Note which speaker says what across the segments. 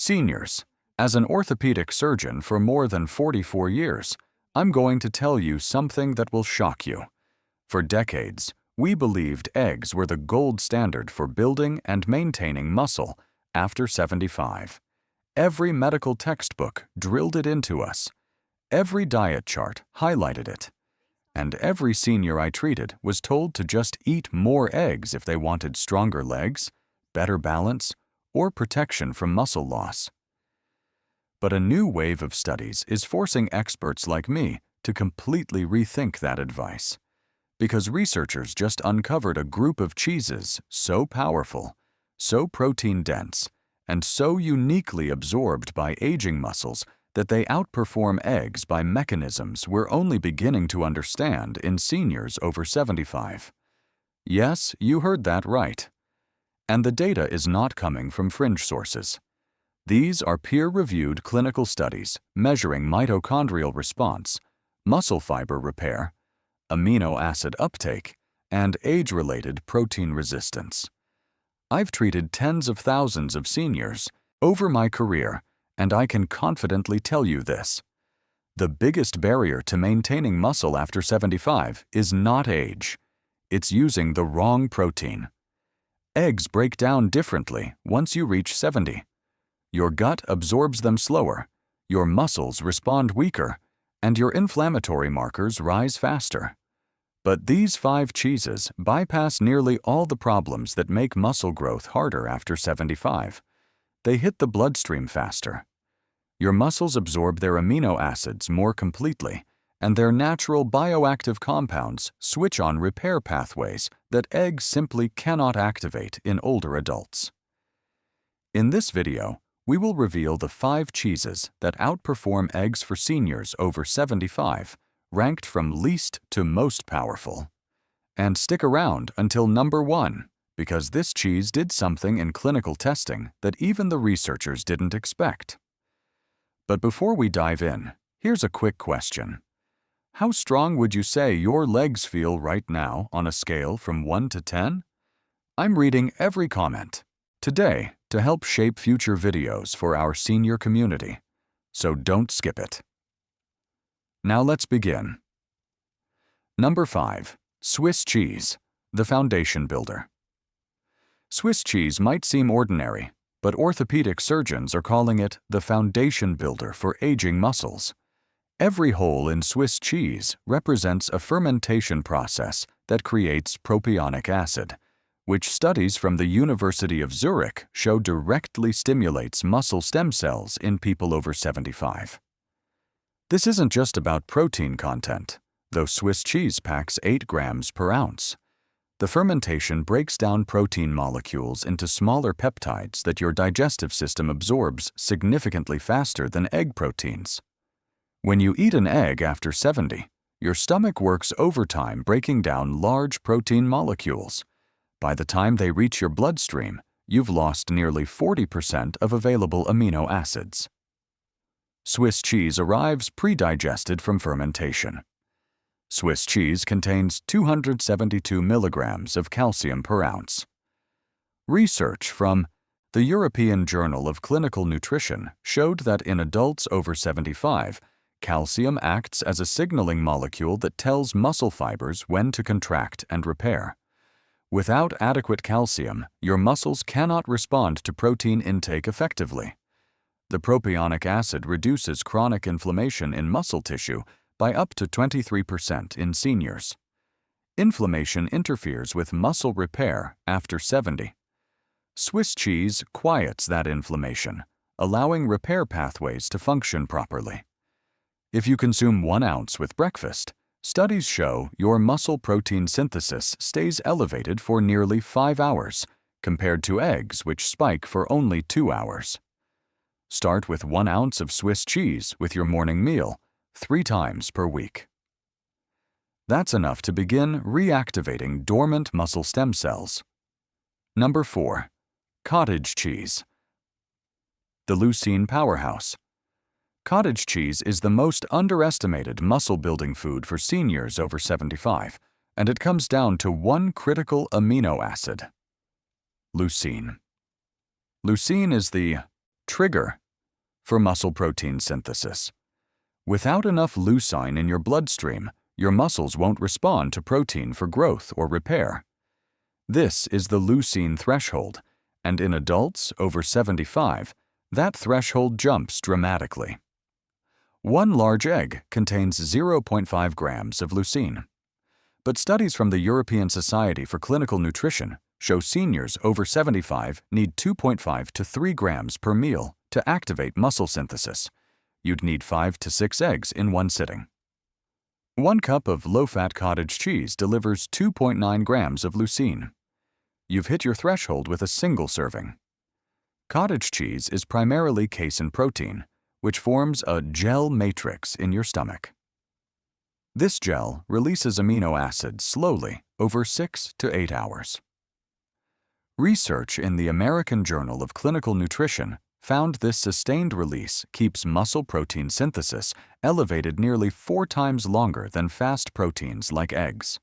Speaker 1: Seniors, as an orthopedic surgeon for more than 44 years, I'm going to tell you something that will shock you. For decades, we believed eggs were the gold standard for building and maintaining muscle after 75. Every medical textbook drilled it into us. Every diet chart highlighted it. And every senior I treated was told to just eat more eggs if they wanted stronger legs, better balance, or protection from muscle loss. But a new wave of studies is forcing experts like me to completely rethink that advice, because researchers just uncovered a group of cheeses so powerful, so protein-dense, and so uniquely absorbed by aging muscles that they outperform eggs by mechanisms we're only beginning to understand in seniors over 75. Yes, you heard that right. And the data is not coming from fringe sources. These are peer-reviewed clinical studies measuring mitochondrial response, muscle fiber repair, amino acid uptake, and age-related protein resistance. I've treated tens of thousands of seniors over my career, and I can confidently tell you this. The biggest barrier to maintaining muscle after 75 is not age. It's using the wrong protein. Eggs break down differently once you reach 70. Your gut absorbs them slower, your muscles respond weaker, and your inflammatory markers rise faster. But these 5 cheeses bypass nearly all the problems that make muscle growth harder after 75. They hit the bloodstream faster. Your muscles absorb their amino acids more completely, and their natural bioactive compounds switch on repair pathways that eggs simply cannot activate in older adults. In this video, we will reveal the 5 cheeses that outperform eggs for seniors over 75, ranked from least to most powerful. And stick around until number 1, because this cheese did something in clinical testing that even the researchers didn't expect. But before we dive in, here's a quick question. How strong would you say your legs feel right now on a scale from 1 to 10? I'm reading every comment today to help shape future videos for our senior community, so don't skip it. Now let's begin. Number 5. Swiss cheese, the foundation builder. Swiss cheese might seem ordinary, but orthopedic surgeons are calling it the foundation builder for aging muscles. Every hole in Swiss cheese represents a fermentation process that creates propionic acid, which studies from the University of Zurich show directly stimulates muscle stem cells in people over 75. This isn't just about protein content, though Swiss cheese packs 8 grams per ounce. The fermentation breaks down protein molecules into smaller peptides that your digestive system absorbs significantly faster than egg proteins. When you eat an egg after 70, your stomach works overtime breaking down large protein molecules. By the time they reach your bloodstream, you've lost nearly 40% of available amino acids. Swiss cheese arrives pre-digested from fermentation. Swiss cheese contains 272 milligrams of calcium per ounce. Research from the European Journal of Clinical Nutrition showed that in adults over 75, calcium acts as a signaling molecule that tells muscle fibers when to contract and repair. Without adequate calcium, your muscles cannot respond to protein intake effectively. The propionic acid reduces chronic inflammation in muscle tissue by up to 23% in seniors. Inflammation interferes with muscle repair after 70. Swiss cheese quiets that inflammation, allowing repair pathways to function properly. If you consume 1 ounce with breakfast, studies show your muscle protein synthesis stays elevated for nearly 5 hours, compared to eggs which spike for only 2 hours. Start with 1 ounce of Swiss cheese with your morning meal, 3 times per week. That's enough to begin reactivating dormant muscle stem cells. Number 4. Cottage cheese. The leucine powerhouse. Cottage cheese is the most underestimated muscle-building food for seniors over 75, and it comes down to one critical amino acid: leucine. Leucine is the Trigger for muscle protein synthesis. Without enough leucine in your bloodstream, your muscles won't respond to protein for growth or repair. This is the leucine threshold, and in adults over 75, that threshold jumps dramatically. One large egg contains 0.5 grams of leucine. But studies from the European Society for Clinical Nutrition show seniors over 75 need 2.5 to 3 grams per meal to activate muscle synthesis. You'd need 5 to 6 eggs in one sitting. 1 cup of low-fat cottage cheese delivers 2.9 grams of leucine. You've hit your threshold with a single serving. Cottage cheese is primarily casein protein, which forms a gel matrix in your stomach. This gel releases amino acids slowly over 6 to 8 hours. Research in the American Journal of Clinical Nutrition found this sustained release keeps muscle protein synthesis elevated nearly 4 times longer than fast proteins like eggs.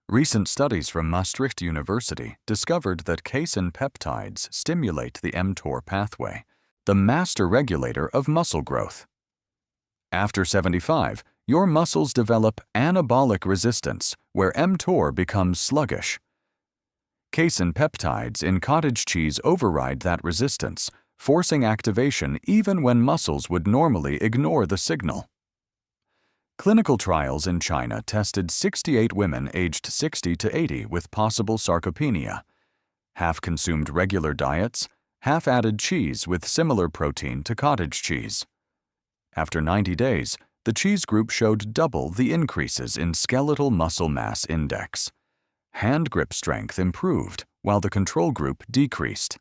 Speaker 1: Recent studies from Maastricht University discovered that casein peptides stimulate the mTOR pathway, the master regulator of muscle growth. After 75, your muscles develop anabolic resistance, where mTOR becomes sluggish. Casein peptides in cottage cheese override that resistance, forcing activation even when muscles would normally ignore the signal. Clinical trials in China tested 68 women aged 60 to 80 with possible sarcopenia. Half consumed regular diets, half added cheese with similar protein to cottage cheese. After 90 days, the cheese group showed double the increases in skeletal muscle mass index. Hand grip strength improved, while the control group decreased.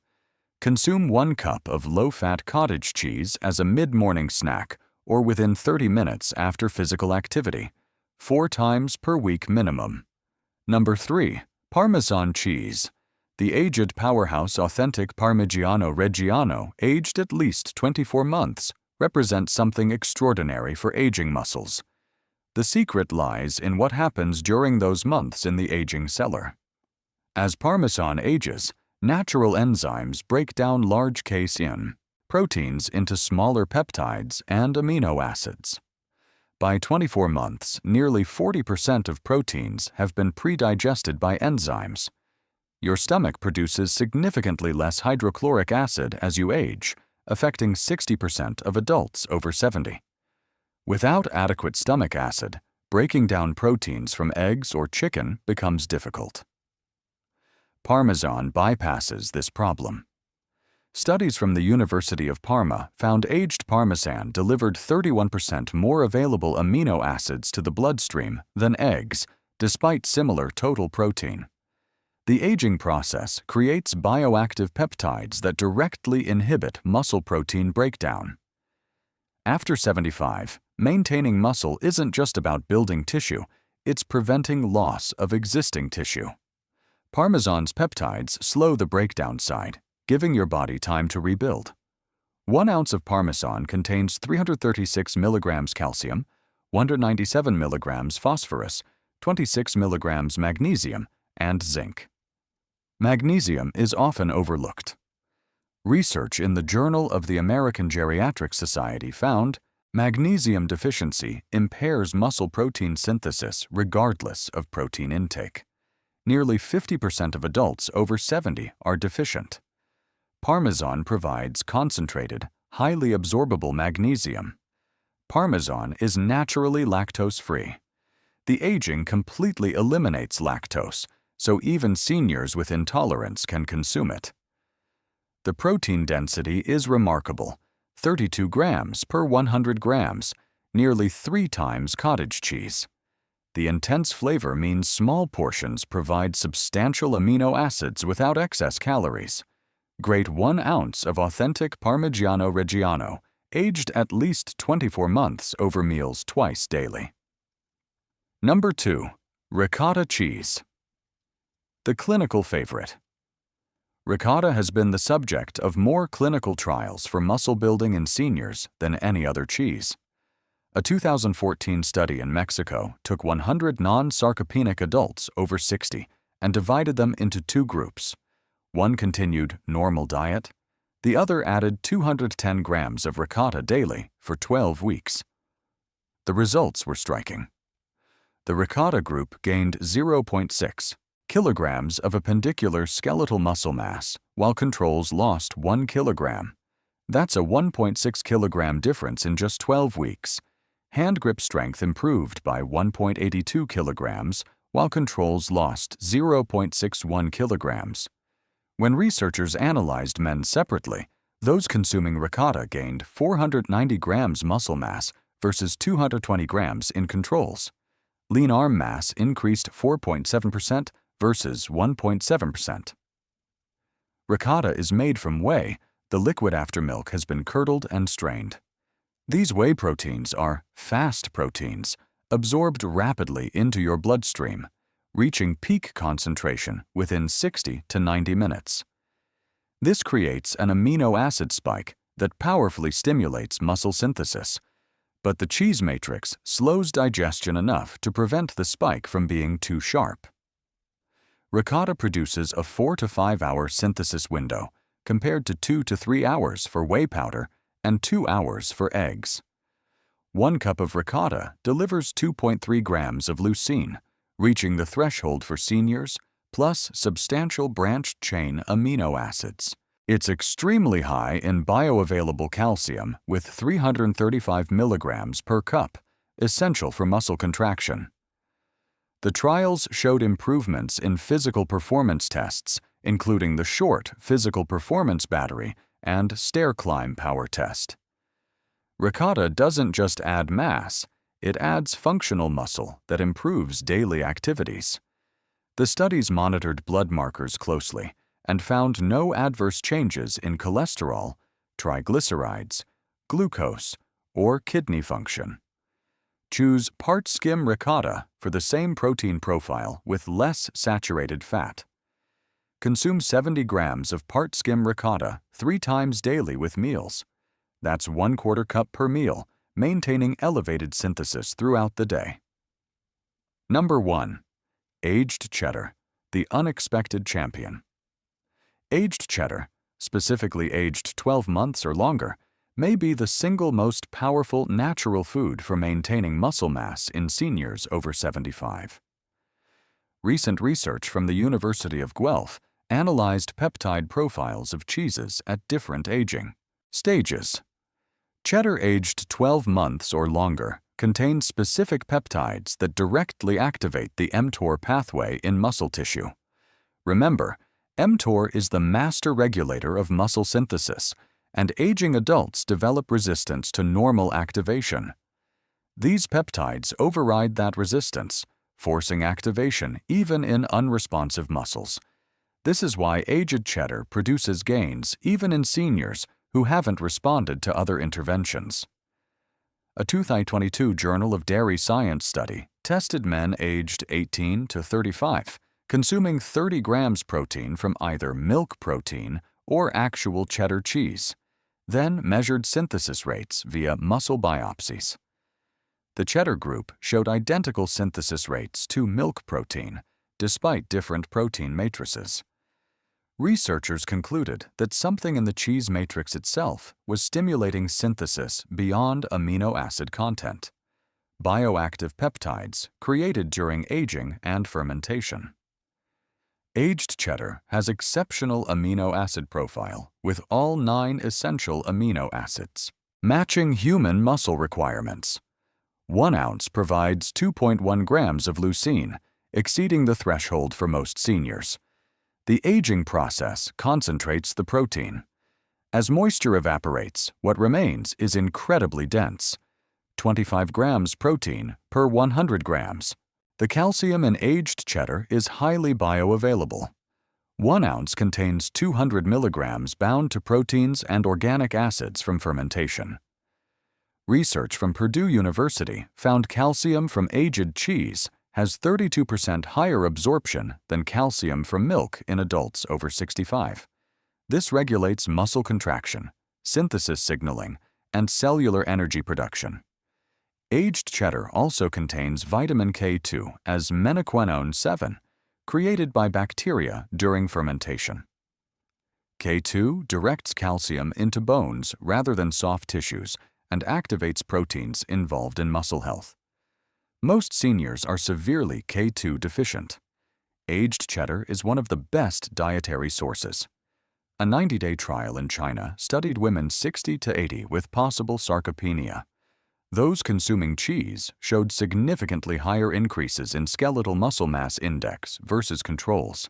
Speaker 1: Consume 1 cup of low-fat cottage cheese as a mid-morning snack or within 30 minutes after physical activity, 4 times per week minimum. Number 3. Parmesan cheese. The aged powerhouse authentic Parmigiano Reggiano, aged at least 24 months, represents something extraordinary for aging muscles. The secret lies in what happens during those months in the aging cellar. As Parmesan ages, natural enzymes break down large casein proteins into smaller peptides and amino acids. By 24 months, nearly 40% of proteins have been pre-digested by enzymes. Your stomach produces significantly less hydrochloric acid as you age, affecting 60% of adults over 70. Without adequate stomach acid, breaking down proteins from eggs or chicken becomes difficult. Parmesan bypasses this problem. Studies from the University of Parma found aged Parmesan delivered 31% more available amino acids to the bloodstream than eggs, despite similar total protein. The aging process creates bioactive peptides that directly inhibit muscle protein breakdown. After 75, maintaining muscle isn't just about building tissue, it's preventing loss of existing tissue. Parmesan's peptides slow the breakdown side, giving your body time to rebuild. 1 ounce of Parmesan contains 336 milligrams calcium, 197 milligrams phosphorus, 26 milligrams magnesium, and zinc. Magnesium is often overlooked. Research in the Journal of the American Geriatric Society found magnesium deficiency impairs muscle protein synthesis regardless of protein intake. Nearly 50% of adults over 70 are deficient. Parmesan provides concentrated, highly absorbable magnesium. Parmesan is naturally lactose-free. The aging completely eliminates lactose, so even seniors with intolerance can consume it. The protein density is remarkable, 32 grams per 100 grams, nearly 3 times cottage cheese. The intense flavor means small portions provide substantial amino acids without excess calories. Grate 1 ounce of authentic Parmigiano Reggiano, aged at least 24 months over meals twice daily. Number 2. Ricotta cheese. The clinical favorite. Ricotta has been the subject of more clinical trials for muscle building in seniors than any other cheese. A 2014 study in Mexico took 100 non-sarcopenic adults over 60 and divided them into 2 groups. One continued normal diet, The other added 210 grams of ricotta daily for 12 weeks. The results were striking. The ricotta group gained 0.6 kilograms of appendicular skeletal muscle mass, while controls lost 1 kilogram. That's a 1.6 kilogram difference in just 12 weeks. Hand grip strength improved by 1.82 kilograms, while controls lost 0.61 kilograms. When researchers analyzed men separately, those consuming ricotta gained 490 grams muscle mass versus 220 grams in controls. Lean arm mass increased 4.7% versus 1.7%. Ricotta is made from whey. The liquid after milk has been curdled and strained. These whey proteins are fast proteins, absorbed rapidly into your bloodstream, reaching peak concentration within 60 to 90 minutes. This creates an amino acid spike that powerfully stimulates muscle synthesis, but the cheese matrix slows digestion enough to prevent the spike from being too sharp. Ricotta produces a 4 to 5 hour synthesis window, compared to 2 to 3 hours for whey powder and 2 hours for eggs. 1 cup of ricotta delivers 2.3 grams of leucine, reaching the threshold for seniors, plus substantial branched-chain amino acids. It's extremely high in bioavailable calcium with 335 milligrams per cup, essential for muscle contraction. The trials showed improvements in physical performance tests, including the short physical performance battery and stair climb power test. Ricotta doesn't just add mass, it adds functional muscle that improves daily activities. The studies monitored blood markers closely and found no adverse changes in cholesterol, triglycerides, glucose, or kidney function. Choose part skim ricotta for the same protein profile with less saturated fat. Consume 70 grams of part skim ricotta 3 times daily with meals. That's 1/4 cup per meal, maintaining elevated synthesis throughout the day. Number 1. Aged cheddar, the unexpected champion. Aged cheddar, specifically aged 12 months or longer, may be the single most powerful natural food for maintaining muscle mass in seniors over 75. Recent research from the University of Guelph analyzed peptide profiles of cheeses at different aging stages. Cheddar aged 12 months or longer contains specific peptides that directly activate the mTOR pathway in muscle tissue. Remember, mTOR is the master regulator of muscle synthesis, and aging adults develop resistance to normal activation. These peptides override that resistance, forcing activation even in unresponsive muscles. This is why aged cheddar produces gains even in seniors who haven't responded to other interventions. A 2022 Journal of Dairy Science study tested men aged 18 to 35, consuming 30 grams protein from either milk protein or actual cheddar cheese, then measured synthesis rates via muscle biopsies. The cheddar group showed identical synthesis rates to milk protein, despite different protein matrices. Researchers concluded that something in the cheese matrix itself was stimulating synthesis beyond amino acid content, bioactive peptides created during aging and fermentation. Aged cheddar has exceptional amino acid profile with all 9 essential amino acids, matching human muscle requirements. 1 ounce provides 2.1 grams of leucine, exceeding the threshold for most seniors. The aging process concentrates the protein. As moisture evaporates, what remains is incredibly dense, 25 grams protein per 100 grams. The calcium in aged cheddar is highly bioavailable. 1 ounce contains 200 milligrams bound to proteins and organic acids from fermentation. Research from Purdue University found calcium from aged cheese has 32% higher absorption than calcium from milk in adults over 65. This regulates muscle contraction, synthesis signaling, and cellular energy production. Aged cheddar also contains vitamin K2 as menaquinone 7, created by bacteria during fermentation. K2 directs calcium into bones rather than soft tissues and activates proteins involved in muscle health. Most seniors are severely K2 deficient. Aged cheddar is one of the best dietary sources. A 90-day trial in China studied women 60 to 80 with possible sarcopenia. Those consuming cheese showed significantly higher increases in skeletal muscle mass index versus controls.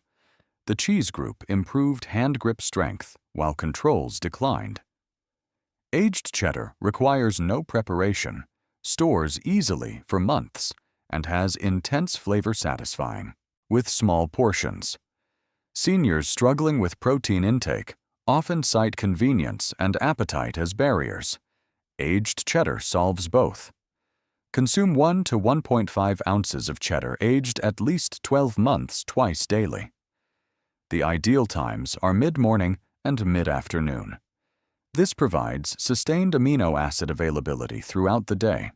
Speaker 1: The cheese group improved hand grip strength while controls declined. Aged cheddar requires no preparation, stores easily for months, and has intense flavor satisfying, with small portions. Seniors struggling with protein intake often cite convenience and appetite as barriers. Aged cheddar solves both. Consume 1 to 1.5 ounces of cheddar aged at least 12 months twice daily. The ideal times are mid-morning and mid-afternoon. This provides sustained amino acid availability throughout the day.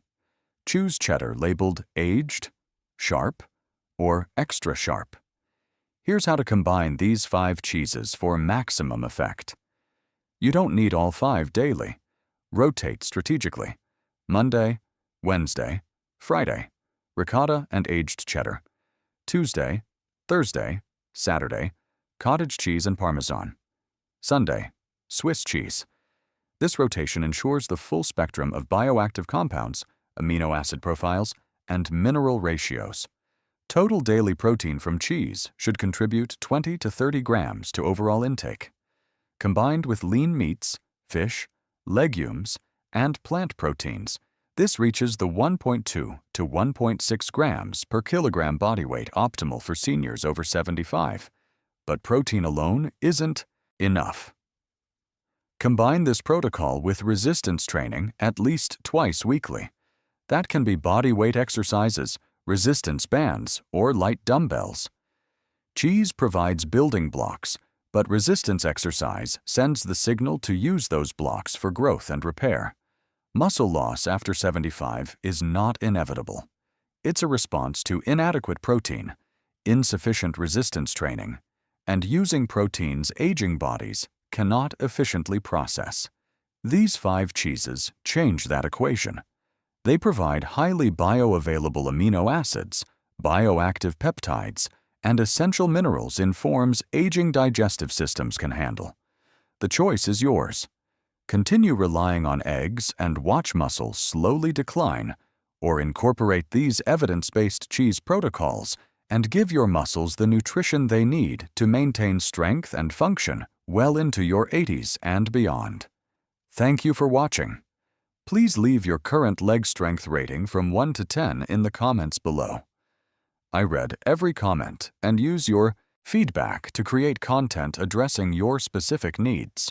Speaker 1: Choose cheddar labeled aged, sharp, or extra sharp. Here's how to combine these 5 cheeses for maximum effect. You don't need all 5 daily. Rotate strategically. Monday, Wednesday, Friday, ricotta and aged cheddar. Tuesday, Thursday, Saturday, cottage cheese and Parmesan. Sunday, Swiss cheese. This rotation ensures the full spectrum of bioactive compounds, amino acid profiles, and mineral ratios. Total daily protein from cheese should contribute 20 to 30 grams to overall intake. Combined with lean meats, fish, legumes, and plant proteins, this reaches the 1.2 to 1.6 grams per kilogram body weight optimal for seniors over 75. But protein alone isn't enough. Combine this protocol with resistance training at least twice weekly. That can be body weight exercises, resistance bands, or light dumbbells. Cheese provides building blocks, but resistance exercise sends the signal to use those blocks for growth and repair. Muscle loss after 75 is not inevitable. It's a response to inadequate protein, insufficient resistance training, and using proteins aging bodies cannot efficiently process. These 5 cheeses change that equation. They provide highly bioavailable amino acids, bioactive peptides, and essential minerals in forms aging digestive systems can handle. The choice is yours. Continue relying on eggs and watch muscle slowly decline, or incorporate these evidence-based cheese protocols and give your muscles the nutrition they need to maintain strength and function well into your 80s and beyond. Thank you for watching. Please leave your current leg strength rating from 1 to 10 in the comments below. I read every comment and use your feedback to create content addressing your specific needs.